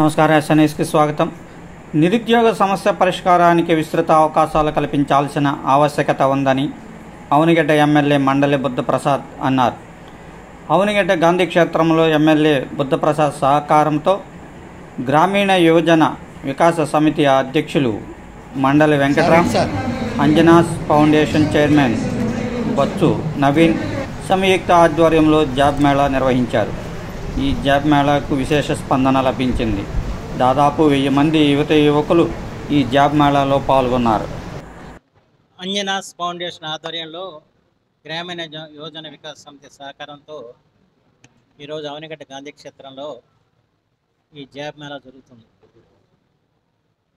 నమస్కారం. ఎస్ఎన్ఎస్కి స్వాగతం. నిరుద్యోగ సమస్య పరిష్కారానికి విస్తృత అవకాశాలు కల్పించాల్సిన ఆవశ్యకత ఉందని అవనిగడ్డ ఎమ్మెల్యే మండలి బుద్ధప్రసాద్ అన్నారు. అవనిగడ్డ గాంధీ క్షేత్రంలో ఎమ్మెల్యే బుద్ధప్రసాద్ సహకారంతో గ్రామీణ యువజన వికాస సమితి అధ్యక్షులు మండలి వెంకట్రామ్, అంజనాస్ ఫౌండేషన్ చైర్మన్ బచ్చు నవీన్ సంయుక్త ఆధ్వర్యంలో జాబ్ మేళా నిర్వహించారు. ఈ జాబ్ మేళాకు విశేష స్పందన లభించింది. దాదాపు 1000 మంది యువకులు ఈ జాబ్ మేళాలో పాల్గొన్నారు. అంజనాస్ ఫౌండేషన్ ఆధ్వర్యంలో గ్రామీణ యువజన వికాస సమితి సహకారంతో ఈరోజు అవనిగడ్డ గాంధీ క్షేత్రంలో ఈ జాబ్ మేళా జరుగుతుంది.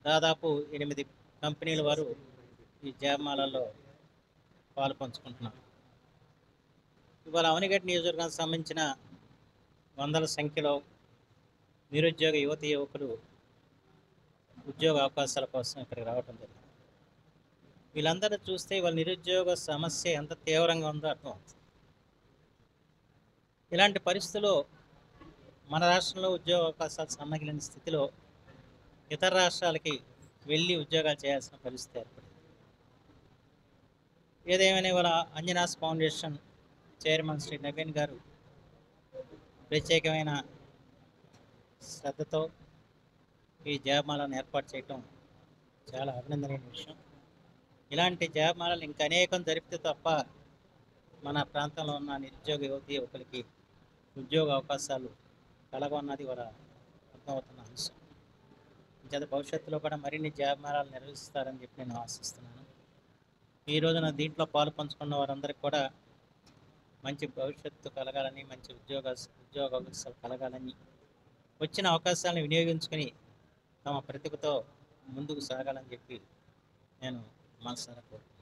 దాదాపు 8 కంపెనీల వారు ఈ జాబ్ మేళాలో పాలు పంచుకుంటున్నారు. ఇవాళ అవనిగడ్డ నియోజకవర్గానికి సంబంధించిన వందల సంఖ్యలో నిరుద్యోగ యువకులు ఉద్యోగ అవకాశాల కోసం ఇక్కడికి రావడం జరిగింది. వీళ్ళందరూ చూస్తే వాళ్ళ నిరుద్యోగ సమస్య ఎంత తీవ్రంగా ఉందో అర్థం అవుతుంది. ఇలాంటి పరిస్థితుల్లో మన రాష్ట్రంలో ఉద్యోగ అవకాశాలు సన్నగిలిన స్థితిలో ఇతర రాష్ట్రాలకి వెళ్ళి ఉద్యోగాలు చేయాల్సిన పరిస్థితి ఏర్పడింది. ఏదేమైనా ఇవాళ అంజనాస్ ఫౌండేషన్ చైర్మన్ శ్రీ నవీన్ గారు ప్రత్యేకమైన శ్రద్ధతో ఈ జాబమాలను ఏర్పాటు చేయటం చాలా అభినందనీయ విషయం. ఇలాంటి జాబమాలను ఇంకా అనేకం జరిపితే తప్ప మన ప్రాంతంలో ఉన్న నిరుద్యోగ యువకులకి ఉద్యోగ అవకాశాలు కలగన్నది కూడా అర్థమవుతున్న అంశం. ఇంత భవిష్యత్తులో కూడా మరిన్ని జాబమాలను నిర్వహిస్తారని చెప్పి నేను ఆశిస్తున్నాను. ఈ రోజున దీంట్లో పాలు పంచుకున్న వారందరికీ కూడా మంచి భవిష్యత్తు కలగాలని, మంచి ఉద్యోగ అవకాశాలు కలగాలని, వచ్చిన అవకాశాలను వినియోగించుకొని తమ ప్రతిభతో ముందుకు సాగాలని చెప్పి నేను మనసారా కోరుకుంటున్నాను.